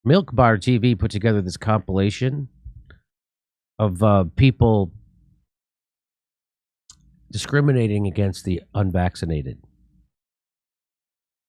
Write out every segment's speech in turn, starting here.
Milk Bar TV put together this compilation of people discriminating against the unvaccinated.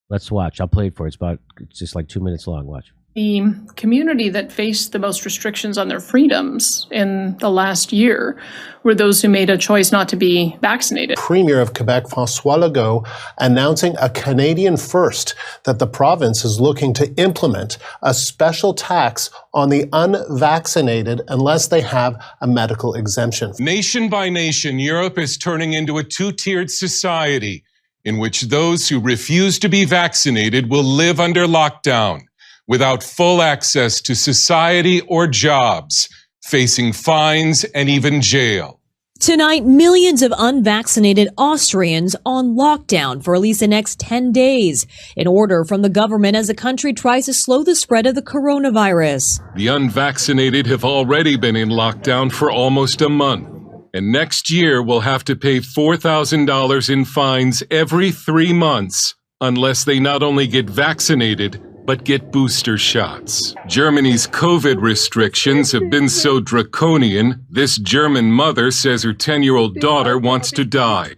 Let's watch. I'll play it for you. It's just like 2 minutes long. Watch. The community that faced the most restrictions on their freedoms in the last year were those who made a choice not to be vaccinated. Premier of Quebec, François Legault, announcing a Canadian first that the province is looking to implement a special tax on the unvaccinated unless they have a medical exemption. Nation by nation, Europe is turning into a two-tiered society in which those who refuse to be vaccinated will live under lockdown, without full access to society or jobs, facing fines and even jail. Tonight, millions of unvaccinated Austrians on lockdown for at least the next 10 days. An order from the government as the country tries to slow the spread of the coronavirus. The unvaccinated have already been in lockdown for almost a month. And next year will have to pay $4,000 in fines every 3 months unless they not only get vaccinated, but get booster shots. Germany's COVID restrictions have been so draconian, this German mother says her 10-year-old daughter wants to die.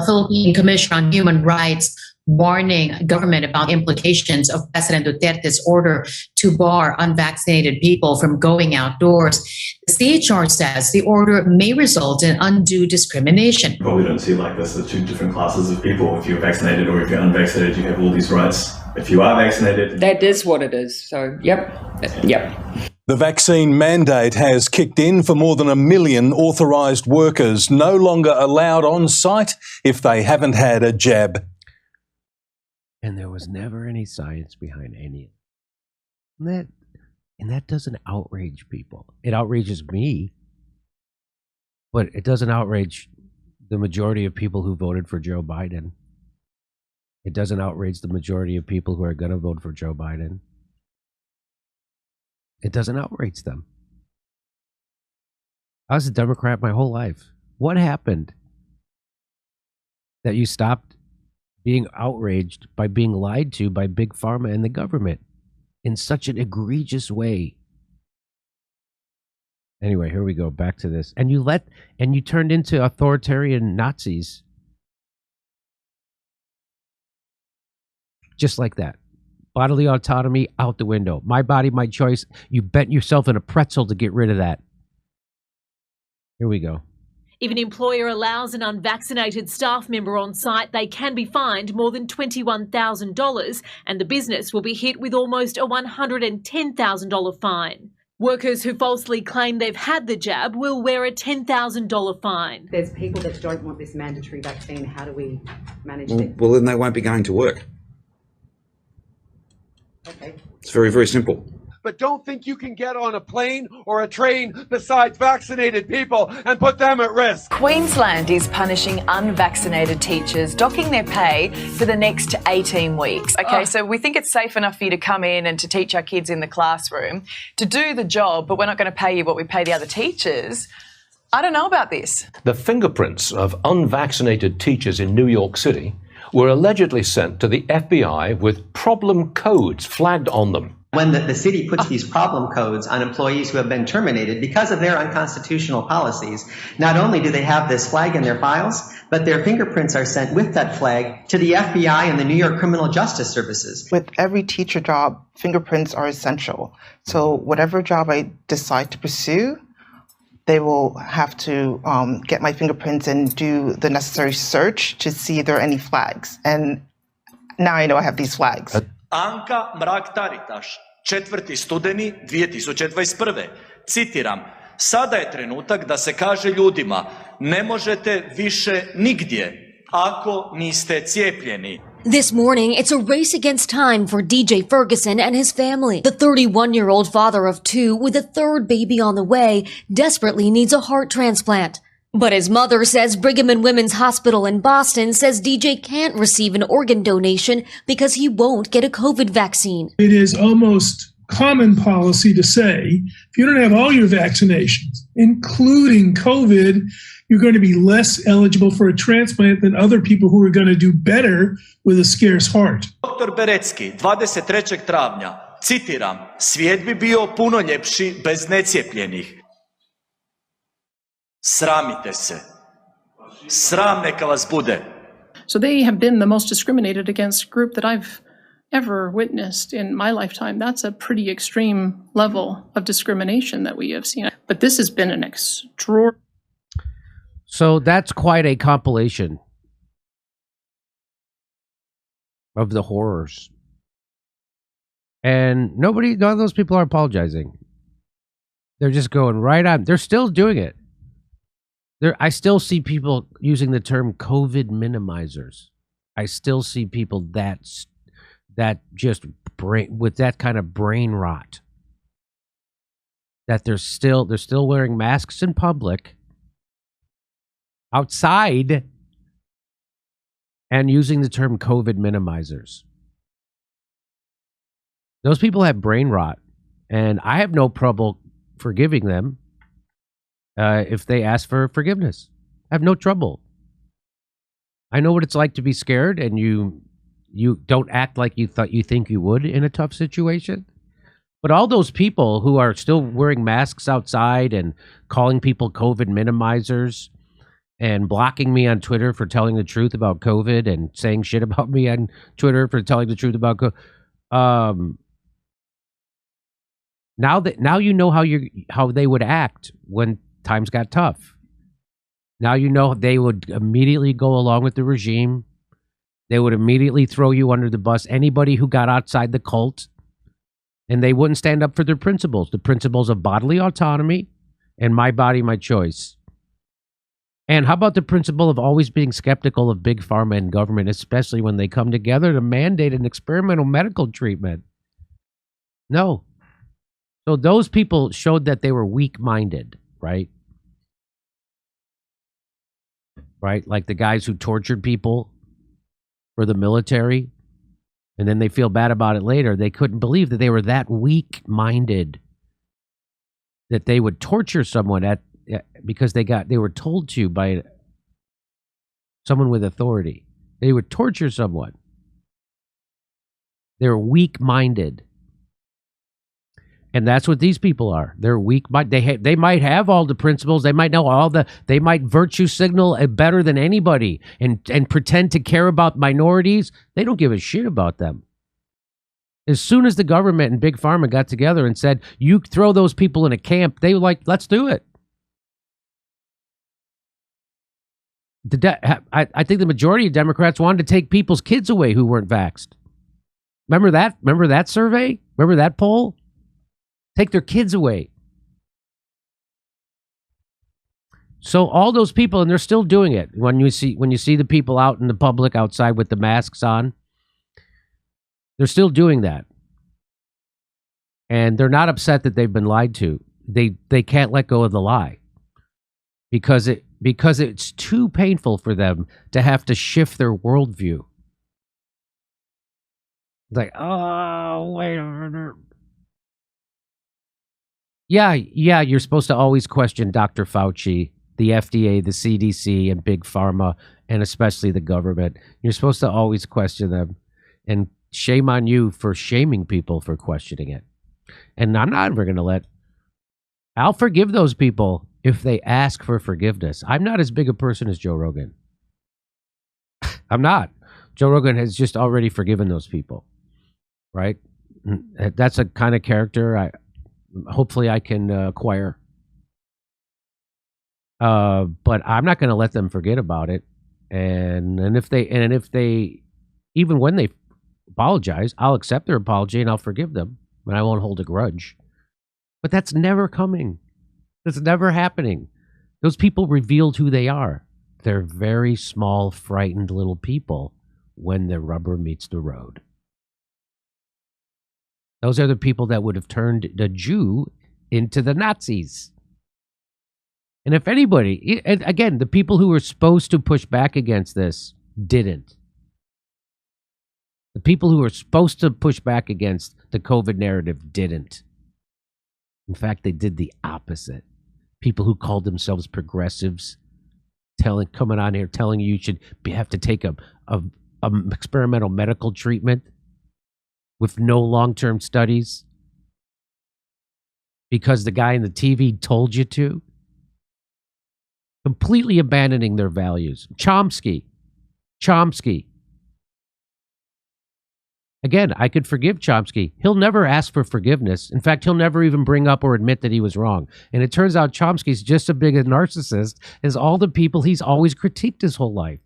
Philippine Commission on Human Rights warning government about implications of President Duterte's order to bar unvaccinated people from going outdoors. The CHR says the order may result in undue discrimination. You probably don't see it like this as two different classes of people. If you're vaccinated or if you're unvaccinated, you have all these rights. If you are vaccinated... That is what it is. So, yep. The vaccine mandate has kicked in for more than 1 million authorised workers, no longer allowed on site if they haven't had a jab. And there was never any science behind any of it. And that doesn't outrage people. It outrages me, but it doesn't outrage the majority of people who voted for Joe Biden. It doesn't outrage the majority of people who are going to vote for Joe Biden. It doesn't outrage them. I was a Democrat my whole life. What happened that you stopped being outraged by being lied to by Big Pharma and the government in such an egregious way? Anyway, here we go. Back to this. And you turned into authoritarian Nazis. Just like that. Bodily autonomy out the window. My body, my choice. You bent yourself in a pretzel to get rid of that. Here we go. If an employer allows an unvaccinated staff member on site, they can be fined more than $21,000 and the business will be hit with almost a $110,000 fine. Workers who falsely claim they've had the jab will wear a $10,000 fine. There's people that don't want this mandatory vaccine. How do we manage that? Well, then they won't be going to work. Okay. It's very, very simple. But don't think you can get on a plane or a train besides vaccinated people and put them at risk. Queensland is punishing unvaccinated teachers, docking their pay for the next 18 weeks. Okay, so we think it's safe enough for you to come in and to teach our kids in the classroom, to do the job, but we're not going to pay you what we pay the other teachers. I don't know about this. The fingerprints of unvaccinated teachers in New York City were allegedly sent to the FBI with problem codes flagged on them. When the city puts these problem codes on employees who have been terminated because of their unconstitutional policies, not only do they have this flag in their files, but their fingerprints are sent with that flag to the FBI and the New York Criminal Justice Services. With every teacher job, fingerprints are essential. So whatever job I decide to pursue, they will have to get my fingerprints and do the necessary search to see if there are any flags. And now I know I have these flags. Anka Mrak-Taritaš, 4. studeni 2021. Citiram, sada je trenutak da se kaže ljudima, ne možete više nigdje ako niste cijepljeni. This morning, it's a race against time for DJ Ferguson and his family. The 31-year-old father of 2 with a third baby on the way desperately needs a heart transplant. But his mother says Brigham and Women's Hospital in Boston says DJ can't receive an organ donation because he won't get a COVID vaccine. It is almost common policy to say, if you don't have all your vaccinations, including COVID, you're going to be less eligible for a transplant than other people who are going to do better with a scarce heart. Dr. Berecki, 23. travnja, citiram, svijet bi bio puno ljepši bez necijepljenih. Sramite se. Sram neka vas bude. So they have been the most discriminated against group that I've ever witnessed in my lifetime. That's a pretty extreme level of discrimination that we have seen. But this has been an extraordinary. So that's quite a compilation of the horrors. And none of those people are apologizing. They're just going right on. They're still doing it. I still see people using the term COVID minimizers. I still see people that just with that kind of brain rot. That they're still wearing masks in public, outside, and using the term COVID minimizers. Those people have brain rot, and I have no trouble forgiving them if they ask for forgiveness. I have no trouble. I know what it's like to be scared, and you don't act like you think you would in a tough situation. But all those people who are still wearing masks outside and calling people COVID minimizers and blocking me on Twitter for telling the truth about COVID and saying shit about me on Twitter for telling the truth about COVID. Now you know how they would act when times got tough. Now you know they would immediately go along with the regime. They would immediately throw you under the bus. Anybody who got outside the cult, and they wouldn't stand up for their principles, the principles of bodily autonomy and my body, my choice. And how about the principle of always being skeptical of big pharma and government, especially when they come together to mandate an experimental medical treatment? No. So those people showed that they were weak-minded, right? Right? Like the guys who tortured people for the military, and then they feel bad about it later. They couldn't believe that they were that weak-minded, that they would torture someone because they were told to by someone with authority. They would torture someone. They're weak-minded. And that's what these people are. They're weak. They might have all the principles. They might know they might virtue signal better than anybody and pretend to care about minorities. They don't give a shit about them. As soon as the government and Big Pharma got together and said, you throw those people in a camp, they were like, let's do it. I think the majority of Democrats wanted to take people's kids away who weren't vaxxed. Remember that? Remember that survey? Remember that poll? Take their kids away. So all those people, and they're still doing it. When you see the people out in the public outside with the masks on, they're still doing that. And they're not upset that they've been lied to. They can't let go of the lie. Because it's too painful for them to have to shift their worldview. It's like, oh, wait a minute. Yeah, you're supposed to always question Dr. Fauci, the FDA, the CDC, and Big Pharma, and especially the government. You're supposed to always question them. And shame on you for shaming people for questioning it. And I'm not ever going to I'll forgive those people if they ask for forgiveness. I'm not as big a person as Joe Rogan. I'm not. Joe Rogan has just already forgiven those people. Right? That's a kind of character hopefully I can acquire. But I'm not going to let them forget about it. And if they even when they apologize, I'll accept their apology and I'll forgive them, and I won't hold a grudge. But that's never coming. That's never happening. Those people revealed who they are. They're very small, frightened little people when the rubber meets the road. Those are the people that would have turned the Jew into the Nazis. And if anybody, and again, the people who were supposed to push back against this didn't. The people who were supposed to push back against the COVID narrative didn't. In fact, they did the opposite. People who called themselves progressives, coming on here telling you should have to take a experimental medical treatment. with no long-term studies because the guy in the TV told you to. Completely abandoning their values. Chomsky. Again, I could forgive Chomsky. He'll never ask for forgiveness. In fact, he'll never even bring up or admit that he was wrong. And it turns out Chomsky's just as big a narcissist as all the people he's always critiqued his whole life.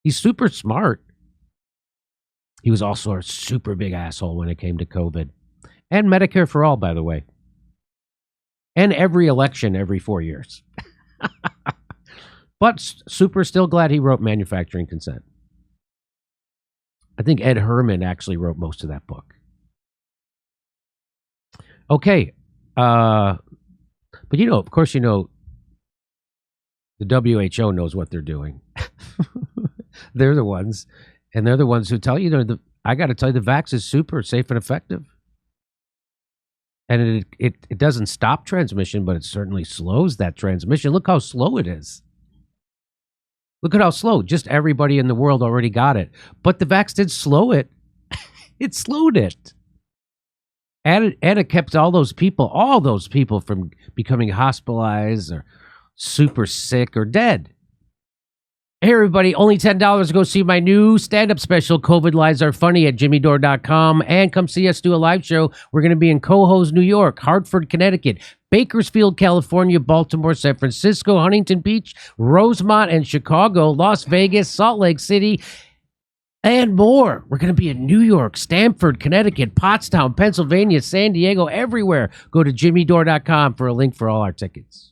He's super smart. He was also a super big asshole when it came to COVID. And Medicare for all, by the way. And every election every 4 years. But super still glad he wrote Manufacturing Consent. I think Ed Herman actually wrote most of that book. Okay. But of course, the WHO knows what they're doing. They're the ones. And they're the ones who tell you, I got to tell you, the vax is super safe and effective. And it doesn't stop transmission, but it certainly slows that transmission. Look how slow it is. Look at how slow. Just everybody in the world already got it. But the vax did slow it. It slowed it. And it kept all those people from becoming hospitalized or super sick or dead. Hey, everybody, only $10 to go see my new stand-up special, COVID Lies Are Funny, at jimmydore.com. And come see us do a live show. We're going to be in Cohoes, New York, Hartford, Connecticut, Bakersfield, California, Baltimore, San Francisco, Huntington Beach, Rosemont, and Chicago, Las Vegas, Salt Lake City, and more. We're going to be in New York, Stamford, Connecticut, Pottstown, Pennsylvania, San Diego, everywhere. Go to jimmydore.com for a link for all our tickets.